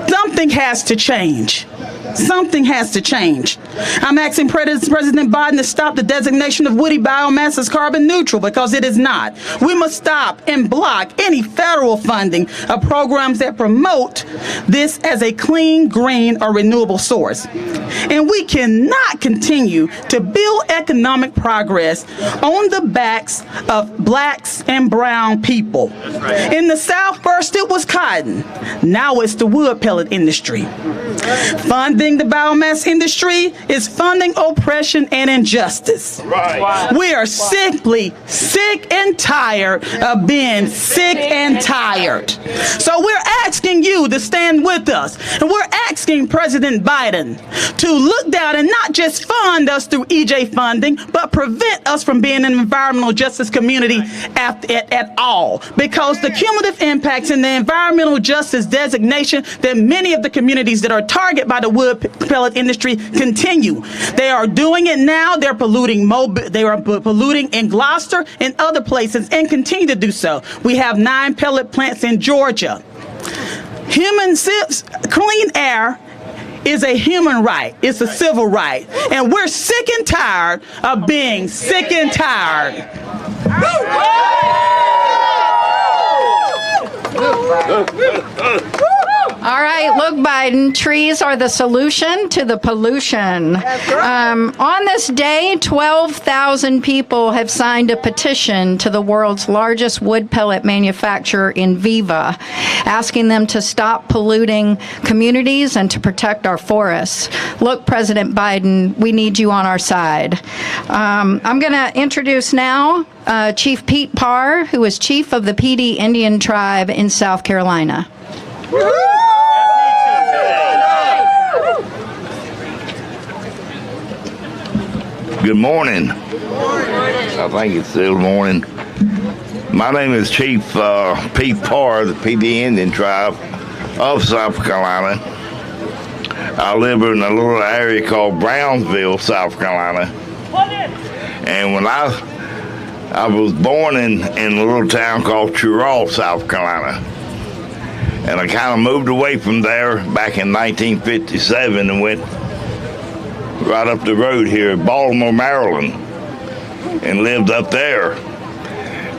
[SPEAKER 14] something has to change. Something has to change. I'm asking President Biden to stop the designation of woody biomass as carbon neutral because it is not. We must stop and block any federal funding of programs that promote this as a clean, green, or renewable source. And we cannot continue to build economic progress on the backs of blacks and brown people. In the South, first it was cotton. Now it's the wood pellet industry. Funding funding the biomass industry is funding oppression and injustice.
[SPEAKER 4] Right.
[SPEAKER 14] We are simply sick and tired of being sick and tired. So we're asking you to stand with us, and we're asking President Biden to look down and not just fund us through EJ funding, but prevent us from being an environmental justice community at all, because the cumulative impacts in the environmental justice designation that many of the communities that are targeted by the wood pellet industry continue. They are doing it now. They're polluting they are polluting in Gloster and other places, and continue to do so. We have 9 pellet plants in Georgia. Clean air is a human right. It's a civil right. And we're sick and tired of being sick and tired.
[SPEAKER 7] All right, look, Biden, trees are the solution to the pollution. On this day, 12,000 people have signed a petition to the world's largest wood pellet manufacturer, Viva, asking them to stop polluting communities and to protect our forests. Look, President Biden, we need you on our side. I'm going to introduce now Chief Pete Parr, who is chief of the PD Indian tribe in South Carolina.
[SPEAKER 15] Good morning. I think it's still morning. My name is Chief Pete Parr, the PD Indian tribe of South Carolina. I live in a little area called Brownsville, South Carolina. And when I was born in a little town called Churraw, South Carolina. And I kind of moved away from there back in 1957 and went right up the road here at Baltimore, Maryland, and lived up there.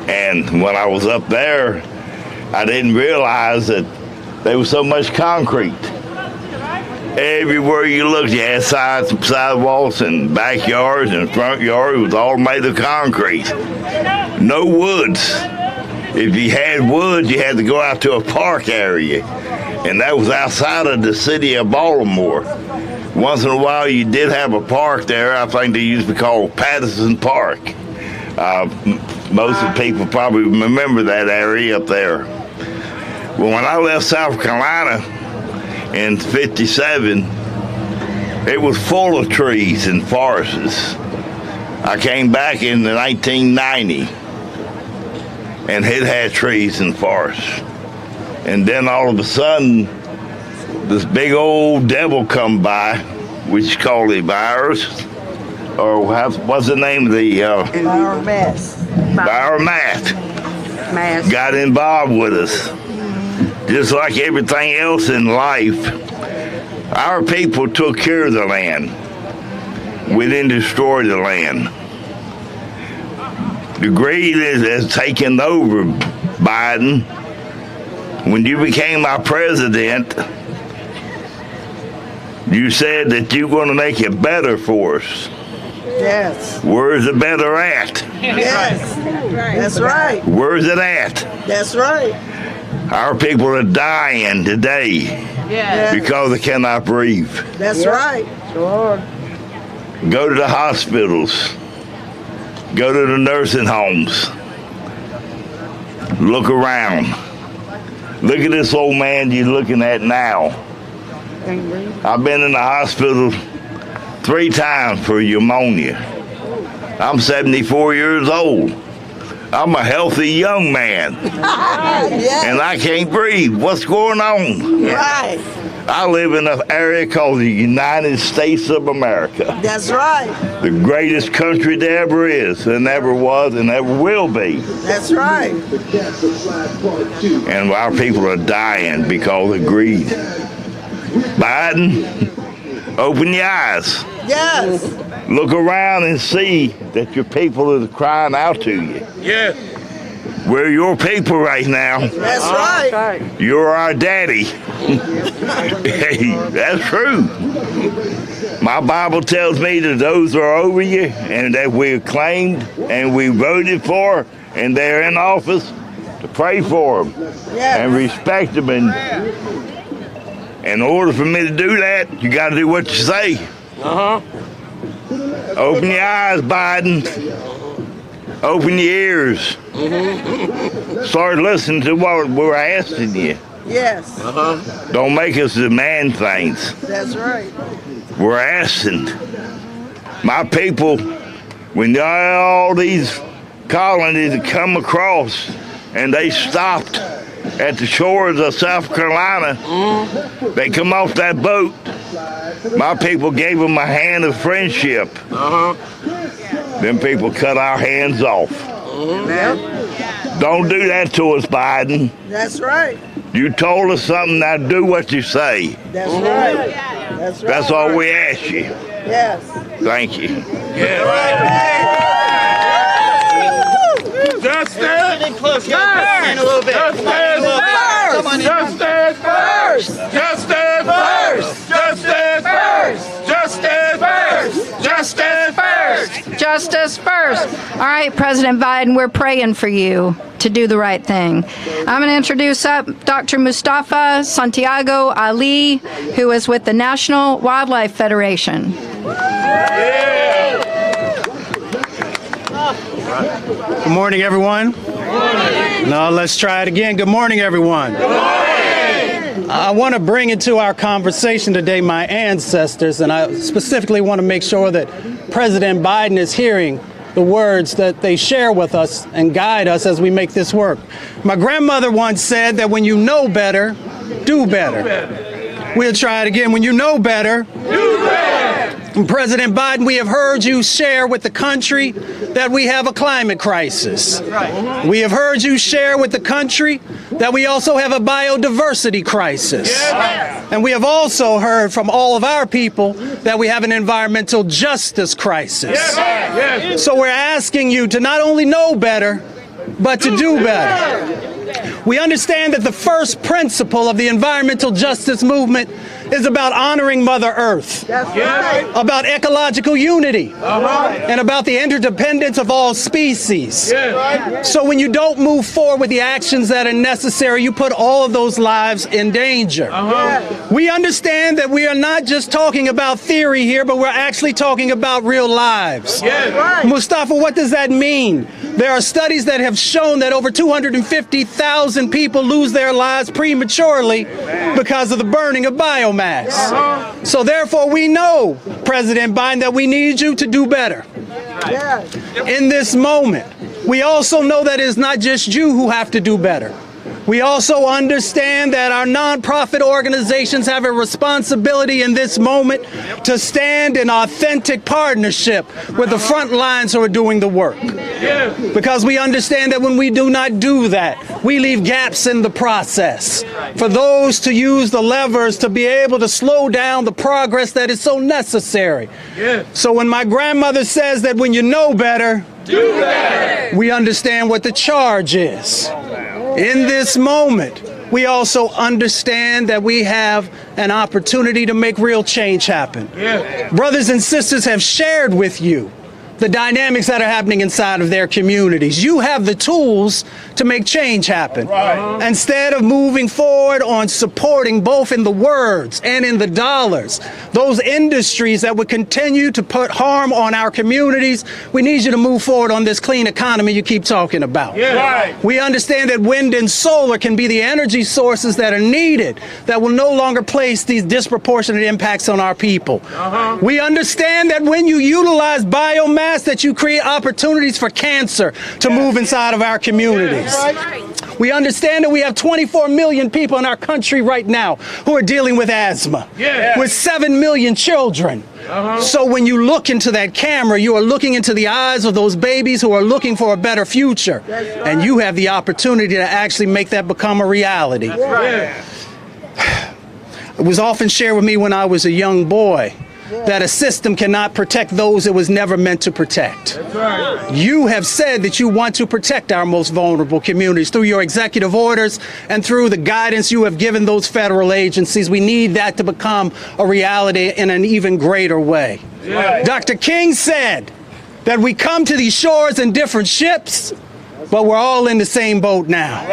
[SPEAKER 15] And when I was up there, I didn't realize that there was so much concrete. Everywhere you looked, you had sidewalks and backyards and front yards was all made of concrete. No woods. If you had woods, you had to go out to a park area, and that was outside of the city of Baltimore. Once in a while, you did have a park there. I think they used to call Patterson Park. Most of the people probably remember that area up there. Well, when I left South Carolina in '57, it was full of trees and forests. I came back in 1990. And it had trees and forests. And then all of a sudden, this big old devil come by, which is called a virus, or what's the name of the...
[SPEAKER 8] Biomass.
[SPEAKER 15] Biomass. Got involved with us. Just like everything else in life, our people took care of the land. We didn't destroy the land. The greed has taken over, Biden. When you became our president, you said that you're going to make it better for us.
[SPEAKER 8] Yes.
[SPEAKER 15] Where's the better at?
[SPEAKER 8] Yes. That's right.
[SPEAKER 15] Where's it at?
[SPEAKER 8] That's right.
[SPEAKER 15] Our people are dying today because they cannot breathe.
[SPEAKER 8] That's right. Sure.
[SPEAKER 15] Go to the hospitals. Go to the nursing homes. Look around. Look at this old man you're looking at now. I've been in the hospital 3 times for pneumonia. I'm 74 years old. I'm a healthy young man. And I can't breathe. What's going on?
[SPEAKER 8] Right.
[SPEAKER 15] I live in an area called the United States of America.
[SPEAKER 8] That's right.
[SPEAKER 15] The greatest country there ever is, and ever was, and ever will be.
[SPEAKER 8] That's right.
[SPEAKER 15] And our people are dying because of greed. Biden, open your eyes.
[SPEAKER 8] Yes.
[SPEAKER 15] Look around and see that your people are crying out to you.
[SPEAKER 5] Yeah.
[SPEAKER 15] We're your people right now.
[SPEAKER 8] That's right.
[SPEAKER 15] You're our daddy. Hey, that's true. My Bible tells me that those are over you and that we're claimed and we voted for and they're in office to pray for them and respect them and In order for me to do that, you got to do what you say. Open your eyes, Biden. Open your ears. Start listening to what we're asking you.
[SPEAKER 8] Yes.
[SPEAKER 15] Don't make us demand things.
[SPEAKER 8] That's right.
[SPEAKER 15] We're asking. My people, when all these colonies come across and they stopped at the shores of South Carolina, they come off that boat. My people gave them a hand of friendship. Them people cut our hands off. Don't do that to us, Biden.
[SPEAKER 8] That's right.
[SPEAKER 15] You told us something, now do what you say.
[SPEAKER 8] That's right. That's right.
[SPEAKER 15] That's all we ask you.
[SPEAKER 8] Yes.
[SPEAKER 15] Thank you.
[SPEAKER 5] Justice!
[SPEAKER 4] Close. A little bit.
[SPEAKER 5] Justice first! Justice first! Justice first! Justice first! Justice first!
[SPEAKER 7] Justice first. All right, President Biden, we're praying for you to do the right thing. I'm going to introduce up Dr. Mustafa Santiago Ali, who is with the National Wildlife Federation.
[SPEAKER 16] Good morning, everyone. Now let's try it again. Good morning, everyone. Good morning. I want to bring into our conversation today my ancestors, and I specifically want to make sure that President Biden is hearing the words that they share with us and guide us as we make this work. My grandmother once said that when you know better, do better. We'll try it again. When you know better, do better. And President Biden, we have heard you share with the country that we have a climate crisis. We have heard you share with the country that we also have a biodiversity crisis. And we have also heard from all of our people that we have an environmental justice crisis. So we're asking you to not only know better, but to do better. We understand that the first principle of the environmental justice movement is about honoring Mother Earth, about ecological unity, and about the interdependence of all species. So when you don't move forward with the actions that are necessary, you put all of those lives in danger. We understand that we are not just talking about theory here, but we're actually talking about real lives. Mustafa, what does that mean? There are studies that have shown that over 250,000 people lose their lives prematurely because of the burning of biomass. So therefore we know, President Biden, that we need you to do better. In this moment, we also know that it's not just you who have to do better. We also understand that our nonprofit organizations have a responsibility in this moment to stand in authentic partnership with the front lines who are doing the work. Because we understand that when we do not do that, we leave gaps in the process for those to use the levers to be able to slow down the progress that is so necessary. So when my grandmother says that when you know better, do better, we understand what the charge is. In this moment, we also understand that we have an opportunity to make real change happen. Brothers and sisters have shared with you the dynamics that are happening inside of their communities. You have the tools to make change happen. Instead of moving forward on supporting both in the words and in the dollars those industries that would continue to put harm on our communities, we need you to move forward on this clean economy you keep talking about. We understand that wind and solar can be the energy sources that are needed that will no longer place these disproportionate impacts on our people. We understand that when you utilize biomass, that you create opportunities for cancer to move inside of our communities. We understand that we have 24 million people in our country right now who are dealing with asthma, with 7 million children. So when you look into that camera, you are looking into the eyes of those babies who are looking for a better future. And you have the opportunity to actually make that become a reality. It was often shared with me when I was a young boy that a system cannot protect those it was never meant to protect. You have said that you want to protect our most vulnerable communities through your executive orders and through the guidance you have given those federal agencies. We need that to become a reality in an even greater way. Dr. King said that we come to these shores in different ships, but we're all in the same boat now.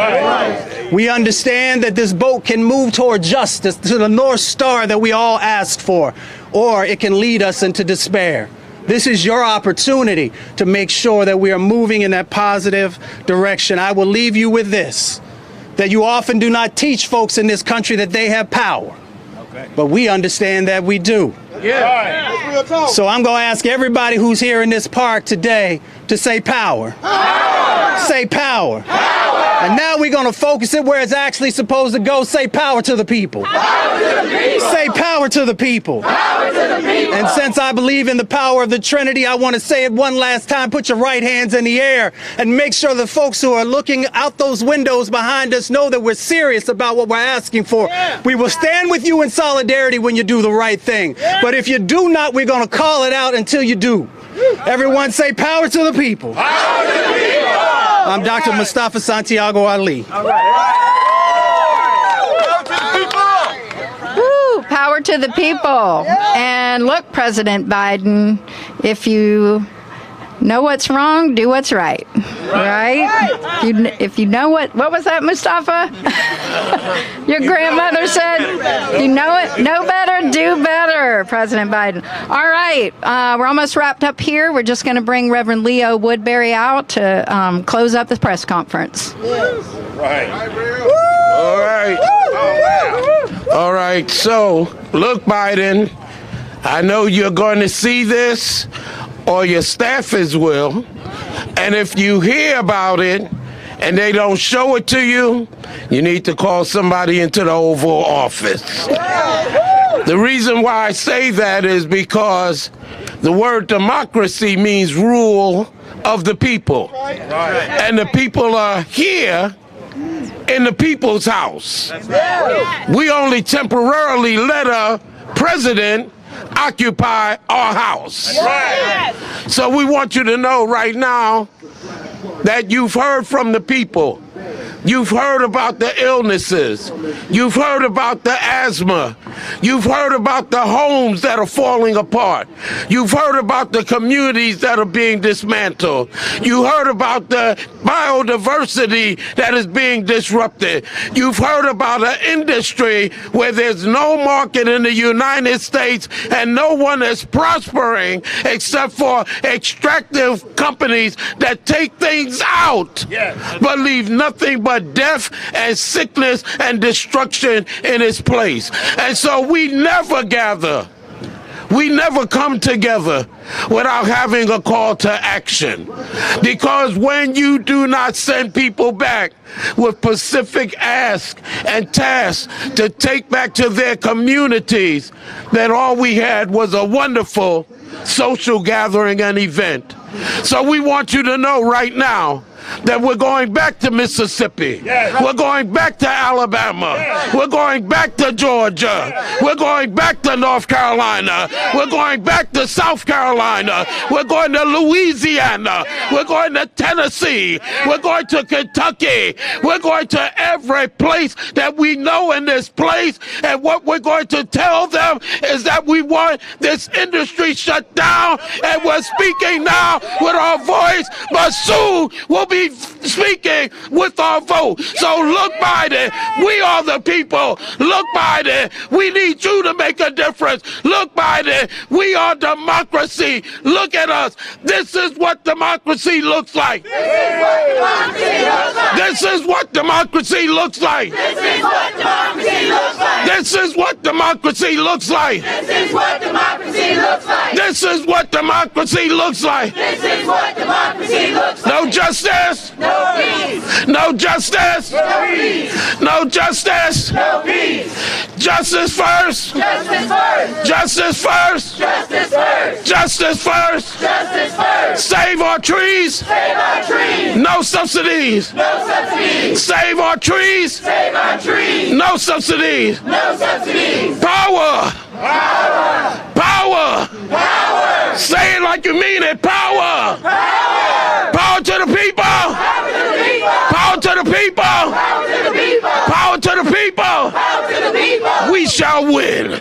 [SPEAKER 16] We understand that this boat can move toward justice, to the North Star that we all asked for, or it can lead us into despair. This is your opportunity to make sure that we are moving in that positive direction. I will leave you with this, that you often do not teach folks in this country that they have power, but we understand that we do. So I'm going to ask everybody who's here in this park today to say power. Say power. And now we're going to focus it where it's actually supposed to go. Say power to the people. Say power to the people. And since I believe in the power of the Trinity, I want to say it one last time. Put your right hands in the air and make sure the folks who are looking out those windows behind us know that we're serious about what we're asking for. We will stand with you in solidarity when you do the right thing. But if you do not, we're going to call it out until you do. Everyone say power to the people. Power to the people. I'm Dr. Mustafa Santiago Ali.
[SPEAKER 7] Woo, power to the people. And look, President Biden, if you know what's wrong, do what's right. Right? If you know what was that, Mustafa? Your grandmother said, you know it, know better, do better, President Biden. All right, we're almost wrapped up here. We're just going to bring Reverend Leo Woodberry out to close up the press conference.
[SPEAKER 5] Right. All right. All right, so look, Biden, I know you're going to see this, or your staffers will, and if you hear about it and they don't show it to you, you need to call somebody into the Oval Office. The reason why I say that is because the word democracy means rule of the people. And the people are here in the people's house. We only temporarily let a president occupy our house. So we want you to know right now that you've heard from the people. You've heard about the illnesses. You've heard about the asthma. You've heard about the homes that are falling apart. You've heard about the communities that are being dismantled. You heard about the biodiversity that is being disrupted. You've heard about an industry where there's no market in the United States and no one is prospering except for extractive companies that take things out, but leave nothing but death and sickness and destruction in its place. And so we never gather. We never come together without having a call to action. Because when you do not send people back with specific asks and tasks to take back to their communities, then all we had was a wonderful social gathering and event. So we want you to know right now that we're going back to Mississippi. We're going back to Alabama. We're going back to Georgia. We're going back to North Carolina. We're going back to South Carolina. We're going to Louisiana. We're going to Tennessee. We're going to Kentucky. We're going to every place that we know in this place. And what we're going to tell them is that we want this industry shut down. And we're speaking now with our voice, but soon we'll be speaking with our vote. So look, Biden, we are the people. Look, Biden, we need you to make a difference. Look, Biden, we are democracy. Look at us. This is what democracy looks like. This is what democracy looks like. This is what democracy looks like. This is what democracy looks like. This is what democracy looks like. This is what democracy looks like. This is what democracy looks like. No justice. No peace. No justice. No peace. No justice. No peace. Justice first. Justice first. Justice first. Justice first. Justice first. Justice first. Save our trees. Save our trees. No subsidies. No subsidies. Save our trees. Save our trees. No subsidies. No subsidies. Power. Power. Power. Power. Say it like you mean it. Power. Power. Power to the people. Power to the people. Power to the people. Power to the people. Power to the people. Power to the people. We shall win.